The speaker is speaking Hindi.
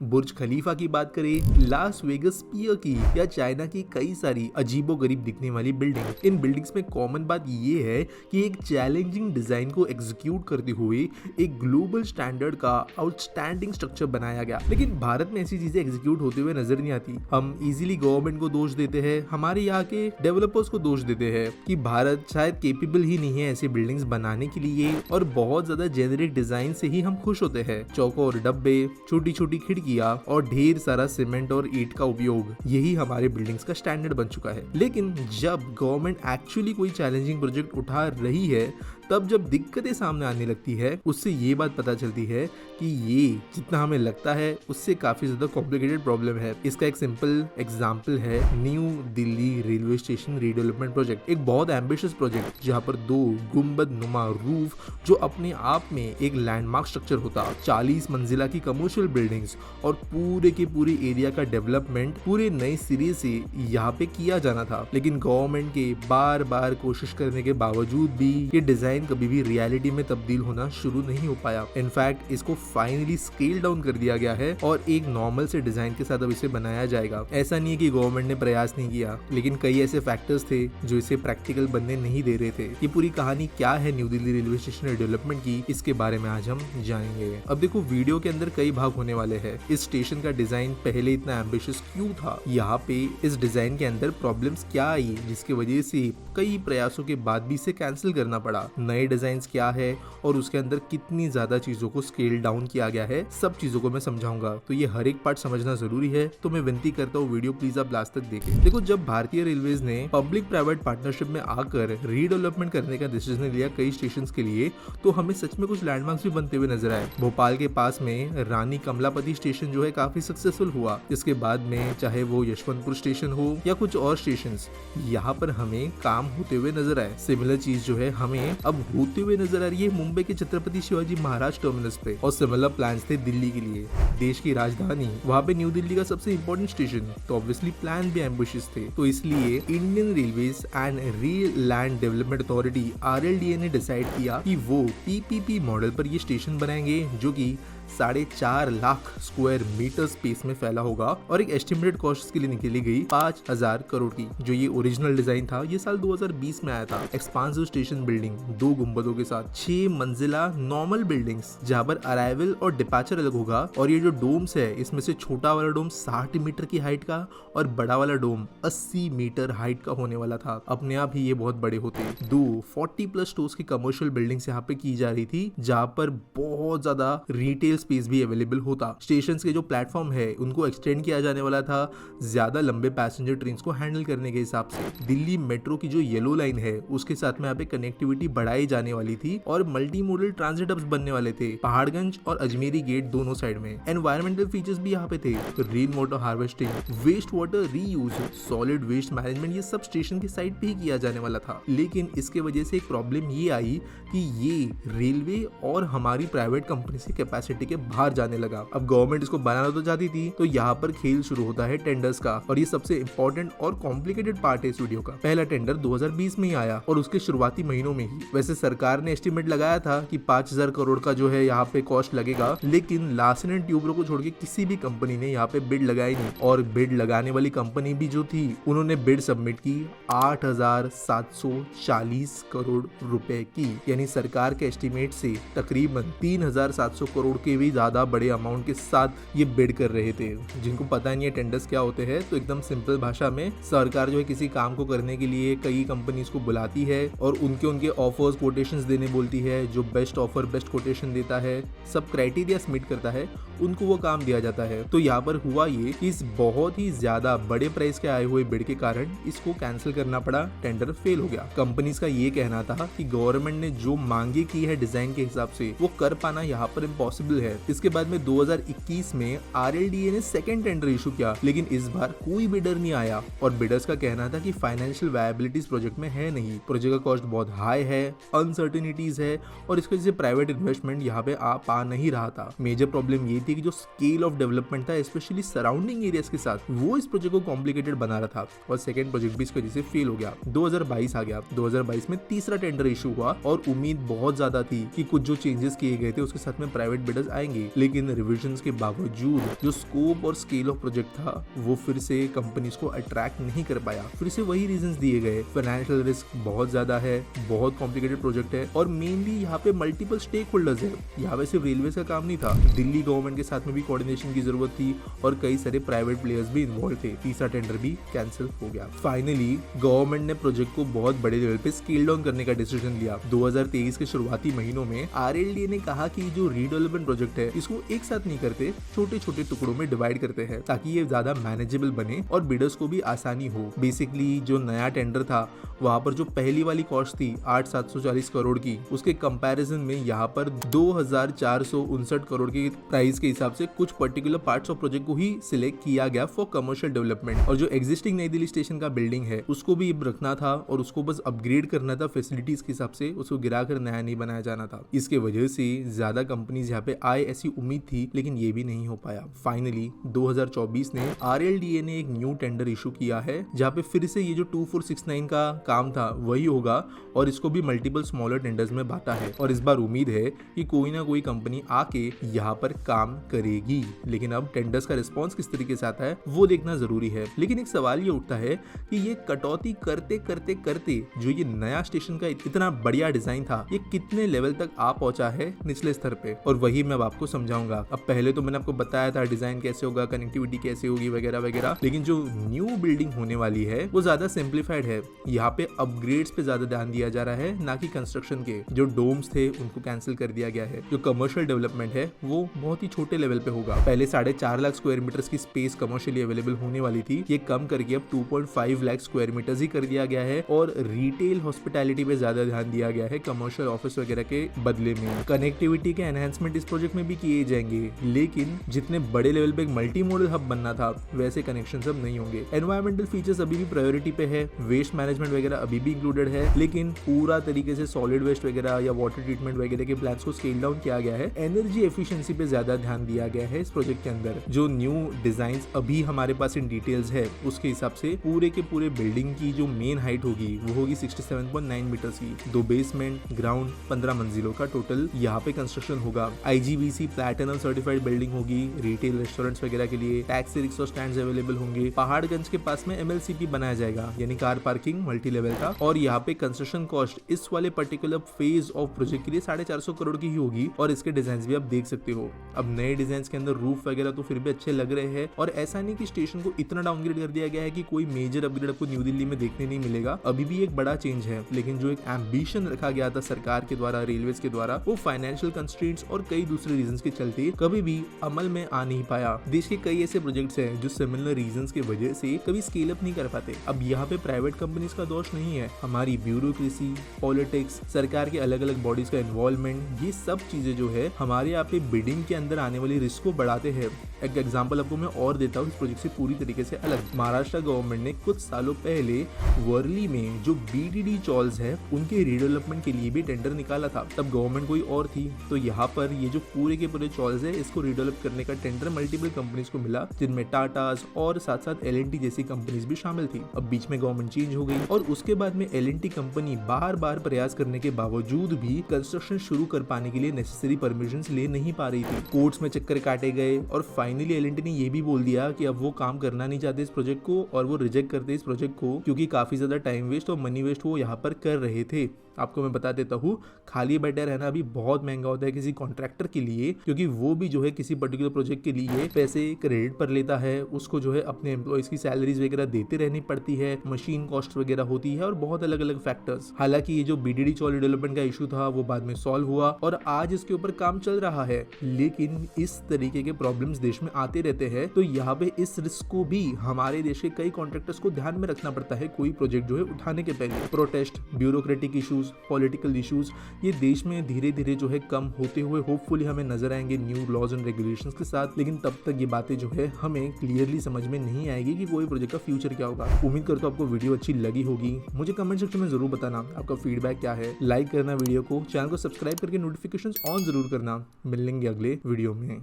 बुर्ज खलीफा की बात करें, लास वेगस पियर की या चाइना की कई सारी अजीबोगरीब दिखने वाली बिल्डिंग। इन बिल्डिंग्स में कॉमन बात ये है कि एक चैलेंजिंग डिजाइन को एग्जीक्यूट करते हुए एक ग्लोबल स्टैंडर्ड का आउटस्टैंडिंग स्ट्रक्चर बनाया गया। लेकिन भारत में ऐसी चीजें एग्जीक्यूट होते हुए नजर नहीं आती। हम इजीली गवर्नमेंट को दोष देते हैं, हमारे यहाँ के डेवलपर्स को दोष देते हैं कि भारत शायद केपेबल ही नहीं है ऐसी बिल्डिंग्स बनाने के लिए, और बहुत ज्यादा जेनेरिक डिजाइन से ही हम खुश होते हैं। चौकोर डब्बे, छोटी छोटी खिड़की और ढेर सारा सीमेंट और ईंट का उपयोग, यही हमारे बिल्डिंग्स का स्टैंडर्ड बन चुका है। लेकिन जब गवर्नमेंट एक्चुअली कोई चैलेंजिंग प्रोजेक्ट उठा रही है, तब जब दिक्कतें सामने आने लगती है, उससे ये बात पता चलती है कि ये जितना हमें लगता है उससे काफी ज्यादा कॉम्प्लिकेटेड प्रॉब्लम है। इसका एक सिंपल एग्जांपल है new Delhi railway station redevelopment project. एक बहुत एम्बिशियस प्रोजेक्ट जहां पर 2 गुंबद नुमा रूफ, जो अपने आप में एक लैंडमार्क स्ट्रक्चर होता, 40 मंजिला की कमर्शियल बिल्डिंग्स और पूरे के पूरे एरिया का डेवलपमेंट पूरे नए सिरे से यहाँ पे किया जाना था। लेकिन गवर्नमेंट के बार बार कोशिश करने के बावजूद भी ये डिजाइन कभी भी रियलिटी में तब्दील होना शुरू नहीं हो पाया। इनफैक्ट इसको फाइनली स्केल डाउन कर दिया गया है और एक नॉर्मल से डिजाइन के साथ अब इसे बनाया जाएगा। ऐसा नहीं है कि गवर्नमेंट ने प्रयास नहीं किया, लेकिन कई ऐसे फैक्टर्स थे जो इसे प्रैक्टिकल बनने नहीं दे रहे थे। ये पूरी कहानी क्या है new Delhi railway station development की, इसके बारे में आज हम जानेंगे। अब देखो, वीडियो के अंदर कई भाग होने वाले हैं। इस स्टेशन का डिजाइन पहले इतना एम्बिशियस क्यों था, यहाँ पे इस डिजाइन के अंदर प्रॉब्लम्स क्या आई जिसकी वजह से कई प्रयासों के बाद भी इसे कैंसिल करना पड़ा, नए डिजाइन्स क्या है और उसके अंदर कितनी ज्यादा चीजों को स्केल डाउन किया गया है, सब चीजों को मैं समझाऊंगा। तो ये हर एक पार्ट समझना जरूरी है, तो मैं विनती करता हूँ वीडियो प्लीज आप लास्ट तक देखें। देखो, जब भारतीय रेलवेज ने पब्लिक प्राइवेट पार्टनरशिप में आकर रीडेवलपमेंट करने का डिसीजन लिया कई स्टेशन के लिए, तो हमें सच में कुछ लैंडमार्क्स भी बनते हुए नजर आए। भोपाल के पास में रानी कमलापति स्टेशन जो है काफी सक्सेसफुल हुआ। इसके बाद में चाहे वो यशवंतपुर स्टेशन हो या कुछ और स्टेशन, यहाँ पर हमें काम होते हुए नजर आए। सिमिलर चीज जो है हमें अब होते हुए नजर आ रही है मुंबई के छत्रपति शिवाजी महाराज टर्मिनस पे, और सिमिलर प्लान्स थे दिल्ली के लिए, देश की राजधानी, वहाँ पे न्यू दिल्ली का सबसे इंपॉर्टेंट स्टेशन, तो ऑब्वियसली प्लान भी एम्बिशियस थे। तो इसलिए Indian railways and rail land development authority RLDA ने डिसाइड किया कि वो PPP मॉडल पर ये स्टेशन बनाएंगे, जो कि 4.5 लाख स्क्वायर मीटर स्पेस में फैला होगा, और एक एस्टिमेटेड कॉस्ट के लिए निकली गई 5,000 करोड़ की। जो ये ओरिजिनल डिजाइन था, ये साल 2020 में आया था। एक्सपांसिव स्टेशन बिल्डिंग 2 गुंबदों के साथ 6 मंजिला नॉर्मल बिल्डिंग्स, जहां पर अराइवल और डिपार्चर अलग होगा। और ये जो डोम्स है, इसमें से छोटा वाला डोम 60 मीटर की हाइट का और बड़ा वाला डोम 80 मीटर हाइट का होने वाला था। अपने आप ही ये बहुत बड़े होते। 40+ स्टोर्स की कमर्शियल बिल्डिंग्स यहाँ पे की जा रही थी, जहाँ पर बहुत ज्यादा रिटेल स्पेस भी अवेलेबल होता। स्टेशंस के जो प्लेटफॉर्म है उनको एक्सटेंड किया जाने वाला था ज्यादा लंबे पैसेंजर ट्रेन को हैंडल करने के हिसाब से। दिल्ली मेट्रो की जो येलो लाइन है उसके साथ में यहाँ पे कनेक्टिविटी बढ़ाई जाने वाली थी और मल्टी मोडल ट्रांजिट हब्स बनने वाले थे पहाड़गंज और अजमेरी गेट दोनों साइड में। एनवायरमेंटल फीचर्स भी यहाँ पे थे, rain water harvesting, waste water reuse, solid waste management, ये सब स्टेशन की साइड पे ही किया जाने वाला था। लेकिन इसके वजह से एक प्रॉब्लम ये आई कि ये रेलवे और हमारी प्राइवेट कंपनी से कैपेसिटी के बाहर जाने लगा। अब गवर्नमेंट इसको बनाना तो चाहती थी, तो यहाँ पर खेल शुरू होता है टेंडर्स का, और ये सबसे इंपॉर्टेंट और कॉम्प्लिकेटेड पार्ट है इस वीडियो का। पहला टेंडर 2020 में ही आया और उसके शुरुआती महीनों में ही वैसे सरकार ने एस्टिमेट लगाया था कि 5,000 करोड़ का जो है यहाँ पे कॉस्ट लगेगा, लेकिन लार्सन एंड ट्यूब्रो को छोड़ के किसी भी कंपनी ने यहाँ पे बिड लगाई नहीं। और बिड लगाने वाली कंपनी भी जो थी, उन्होंने बिड सबमिट की 8,740 करोड़ रुपए की, यानी सरकार के एस्टिमेट से तकरीबन 3,700 करोड़ के भी ज्यादा बड़े अमाउंट के साथ ये बिड कर रहे थे। जिनको पता नहीं है टेंडर्स क्या होते हैं, तो एकदम सिंपल भाषा में सरकार जो है किसी काम को करने के लिए कई कंपनीज को बुलाती है और उनके ऑफर्स कोटेशंस देने बोलती है। जो बेस्ट ऑफर बेस्ट कोटेशन देता है, सब क्राइटेरिया सबमिट करता है, उनको वो काम दिया जाता है। तो यहाँ पर हुआ ये कि इस बहुत ही ज्यादा बड़े प्राइस के आए हुए बिड के कारण इसको कैंसिल करना पड़ा, टेंडर फेल हो गया। कंपनीज का ये कहना था कि गवर्नमेंट ने जो मांगे की है डिजाइन के हिसाब से, वो कर पाना यहाँ पर इम्पॉसिबल है। इसके बाद में 2021 में RLDA ने सेकंड टेंडर इशू किया, लेकिन इस बार कोई बिडर नहीं आया और बिडर्स का कहना था कि फाइनेंशियल वायबिलिटी इस प्रोजेक्ट में है नहीं, प्रोजेक्ट का कॉस्ट बहुत हाई है, अनसर्टेनिटीज है और इसकी वजह से प्राइवेट इन्वेस्टमेंट यहाँ पे आ पा नहीं रहा था। मेजर प्रॉब्लम ये थी कि जो स्केल ऑफ डेवलपमेंट था, स्पेशली सराउंडिंग एरियाज के साथ, वो इस प्रोजेक्ट को कॉम्प्लिकेटेड बना रहा था और सेकंड प्रोजेक्ट भी इसकी वजह से फेल हो गया। 2022 आ गया, 2022 में तीसरा टेंडर इशू हुआ और उम्मीद बहुत ज्यादा थी कि कुछ जो चेंजेस किए गए थे उसके साथ में प्राइवेट बिडर्स आएंगे, लेकिन रिविजन्स के बावजूद जो स्कोप और स्केल ऑफ प्रोजेक्ट था वो फिर से कंपनीज को अट्रैक्ट नहीं कर पाया। फिर से वही रीजंस दिए गए, फाइनेंशियल रिस्क बहुत ज्यादा है, बहुत कॉम्प्लिकेटेड प्रोजेक्ट है और मेनली यहाँ पे मल्टीपल स्टेक होल्डर्स है। यहाँ पे सिर्फ रेलवे का काम नहीं था, दिल्ली गवर्नमेंट के साथ में भी कोऑर्डिनेशन की जरूरत थी और कई सारे प्राइवेट प्लेयर्स भी इन्वॉल्व थे। तीसरा टेंडर भी कैंसिल हो गया। फाइनली गवर्नमेंट ने प्रोजेक्ट को बहुत बड़े लेवल पे स्केल डाउन करने का डिसीजन लिया। 2023 के शुरुआती महीनों में RLDA ने कहा कि जो रीडेवलपमेंट प्रोजेक्ट है इसको एक साथ नहीं करते, छोटे छोटे टुकड़ों में डिवाइड करते हैं ताकि ये ज्यादा मैनेजेबल बने और बिडर्स को भी आसानी हो। बेसिकली जो नया टेंडर था वहां पर जो पहली वाली कॉस्ट थी 8,740 करोड़ की, उसके कंपैरिजन में यहाँ पर 2,459 करोड़ के प्राइस के हिसाब से कुछ पर्टिकुलर पार्ट्स ऑफ प्रोजेक्ट को ही सिलेक्ट किया गया फॉर कमर्शियल डेवलपमेंट। और जो एग्जिस्टिंग नई दिल्ली स्टेशन का बिल्डिंग है उसको भी रखना था और उसको बस अपग्रेड करना था फैसिलिटीज के हिसाब से, उसको गिराकर नया नहीं बनाया जाना था। इसके वजह से ज्यादा कंपनीज यहाँ पे आए ऐसी उम्मीद थी, लेकिन ये भी नहीं हो पाया। फाइनली 2024 में RLDA ने एक न्यू टेंडर इशू किया है जहाँ पे फिर से ये जो 2469 का काम था वही होगा और इसको भी मल्टीपल स्मॉलर टेंडर्स में बांटा है। और इस बार उम्मीद है कि कोई ना कोई कंपनी आके यहाँ पर काम करेगी, लेकिन अब टेंडर्स का रिस्पॉन्स किस तरीके से आता है वो देखना जरूरी है। लेकिन एक सवाल ये उठता है कि ये कटौती करते करते करते जो ये नया स्टेशन का इतना बढ़िया डिजाइन था ये कितने लेवल तक आ पहुंचा है निचले स्तर पे, और वही मैं आपको समझाऊंगा। अब पहले तो मैंने आपको बताया था डिजाइन कैसे होगा, कनेक्टिविटी कैसे होगी वगैरह वगैरह, लेकिन जो न्यू बिल्डिंग होने वाली है वो ज्यादा सिंप्लीफाइड है। यहाँ पे अपग्रेड्स पे ज्यादा ध्यान दिया जा रहा है, ना कि कंस्ट्रक्शन के। जो डोम्स थे उनको कैंसिल कर दिया गया है। जो कमर्शियल डेवलपमेंट है वो बहुत ही छोटे लेवल पे होगा। पहले 4.5 लाख स्क्वायर मीटर की स्पेस कमर्शियली अवेलेबल होने वाली थी, ये कम करके अब 2.5 लाख स्क्वायर मीटर ही कर दिया गया है और रिटेल हॉस्पिटैलिटी पे ज्यादा ध्यान दिया गया है कमर्शियल ऑफिस वगैरह के बदले में। कनेक्टिविटी के एनहांसमेंट इस प्रोजेक्ट में भी किए जाएंगे, लेकिन जितने बड़े लेवल पे एक मल्टी मॉडल हब बनना था वैसे कनेक्शन अब नहीं होंगे। एनवायरमेंटल फीचर्स अभी भी प्रायोरिटी पे है, वेस्ट मैनेजमेंट वगैरह अभी भी इंक्लूडेड है, लेकिन पूरा तरीके से सॉलिड वेस्ट वगैरह या वाटर ट्रीटमेंट वगैरह के प्लान्स को स्केल डाउन किया गया है। एनर्जी एफिशिएंसी पे ज्यादा ध्यान दिया गया है इस प्रोजेक्ट के अंदर। जो न्यू डिजाइन अभी हमारे पास इन डिटेल्स है उसके हिसाब से पूरे के पूरे बिल्डिंग की जो मेन हाइट होगी वो होगी 67.9 मीटर की। 2 बेसमेंट, ग्राउंड, 15 मंजिलों का टोटल यहाँ पे कंस्ट्रक्शन होगा। IGBC प्लैटिनम सर्टिफाइड बिल्डिंग होगी। रिटेल रेस्टोरेंट्स वगैरह के लिए टैक्सी रिक्शा स्टैंड्स अवेलेबल होंगे। पहाड़गंज के पास में MLCP बनाया जाएगा, यानी कार पार्किंग मल्टी लेवल का। और यहाँ पे कंस्ट्रक्शन कॉस्ट इस वाले पर्टिकुलर फेज ऑफ प्रोजेक्ट के लिए 450 करोड़ की ही होगी और इसके डिजाइन भी आप देख सकते हो। अब नए डिजाइन के अंदर रूफ वगैरह तो फिर भी अच्छे लग रहे हैं और ऐसा नहीं कि स्टेशन को इतना डाउनग्रेड कर दिया गया है कि कोई मेजर अपग्रेड आपको न्यू दिल्ली में देखने नहीं मिलेगा। अभी भी एक बड़ा चेंज है, लेकिन जो एक एम्बिशन रखा गया था सरकार के द्वारा, रेलवेज के द्वारा, वो फाइनेंशियल कंस्ट्रेंट्स और कई दूसरे रीजंस के चलते कभी भी अमल में आ नहीं पाया। देश के कई ऐसे प्रोजेक्ट्स हैं जो सिमिलर रीजंस की वजह से कभी स्केल अप नहीं कर पाते। अब यहाँ पे प्राइवेट कंपनीज का दोष नहीं है, हमारी ब्यूरोक्रेसी, पॉलिटिक्स, सरकार के अलग अलग बॉडीज का इन्वॉल्वमेंट, ये सब चीजें जो है हमारे यहाँ पे बिडिंग के अंदर आने वाली रिस्क को बढ़ाते हैं। एक एग्जांपल आपको मैं और देता हूँ इस प्रोजेक्ट से पूरी तरीके से अलग। महाराष्ट्र गवर्नमेंट ने कुछ सालों पहले वर्ली में जो BDD चॉल्स है उनके रीडेवलपमेंट के लिए भी टेंडर निकाला था। तब गवर्नमेंट कोई और थी, तो यहाँ पर ये जो पूरे के पूरे चॉल्स है इसको रीडेवलप करने का टेंडर मल्टीपल कंपनीज को मिला, जिनमें टाटास और साथ साथ L&T जैसी कंपनीज भी शामिल थी। अब बीच में गवर्नमेंट चेंज हो गई और उसके बाद में L&T कंपनी बार बार प्रयास करने के बावजूद भी कंस्ट्रक्शन शुरू कर पाने के लिए नेसेसरी परमिशंस ले नहीं पा रही थी। कोर्ट्स में चक्कर काटे गए और फाइनली L&T ने ये भी बोल दिया कि अब वो काम करना नहीं चाहते इस प्रोजेक्ट को और वो रिजेक्ट करते इस प्रोजेक्ट को, क्योंकि काफी ज्यादा टाइम वेस्ट और मनी वेस्ट वो यहाँ पर कर रहे थे। आपको मैं बता देता हूँ, खाली बैठे रहना भी बहुत महंगा होता है किसी कॉन्ट्रैक्टर के लिए, क्योंकि वो भी जो है किसी पर्टिकुलर प्रोजेक्ट के लिए पैसे क्रेडिट पर लेता है, उसको जो है अपने एम्प्लॉइज की सैलरीज वगैरह देते रहनी पड़ती है, मशीन कॉस्ट वगैरह होती है और बहुत अलग अलग फैक्टर्स। हालांकि ये जो BDD चॉल डेवलपमेंट का इशू था वो बाद में सॉल्व हुआ और आज इसके ऊपर काम चल रहा है, लेकिन इस तरीके के प्रॉब्लम्स देश में आते रहते हैं, तो यहाँ पे इस रिस्क को भी हमारे देश के कई कॉन्ट्रैक्टर्स को ध्यान में रखना पड़ता है कोई प्रोजेक्ट जो है उठाने के पहले। Protest, bureaucratic issues, political issues, ये देश में धीरे धीरे जो है कम होते हुए होपफुली हमें नजर आएंगे न्यू लॉज एंड रेगुलेशंस के साथ। लेकिन तब तक ये बातें जो है हमें क्लियरली समझ में नहीं आएगी कि कोई प्रोजेक्ट का फ्यूचर क्या होगा। उम्मीद करता हूं आपको वीडियो अच्छी लगी होगी। मुझे कमेंट सेक्शन में जरूर बताना आपका फीडबैक क्या है। लाइक करना वीडियो को, चैनल को सब्सक्राइब करके नोटिफिकेशंस ऑन जरूर करना। मिलेंगे अगले वीडियो में।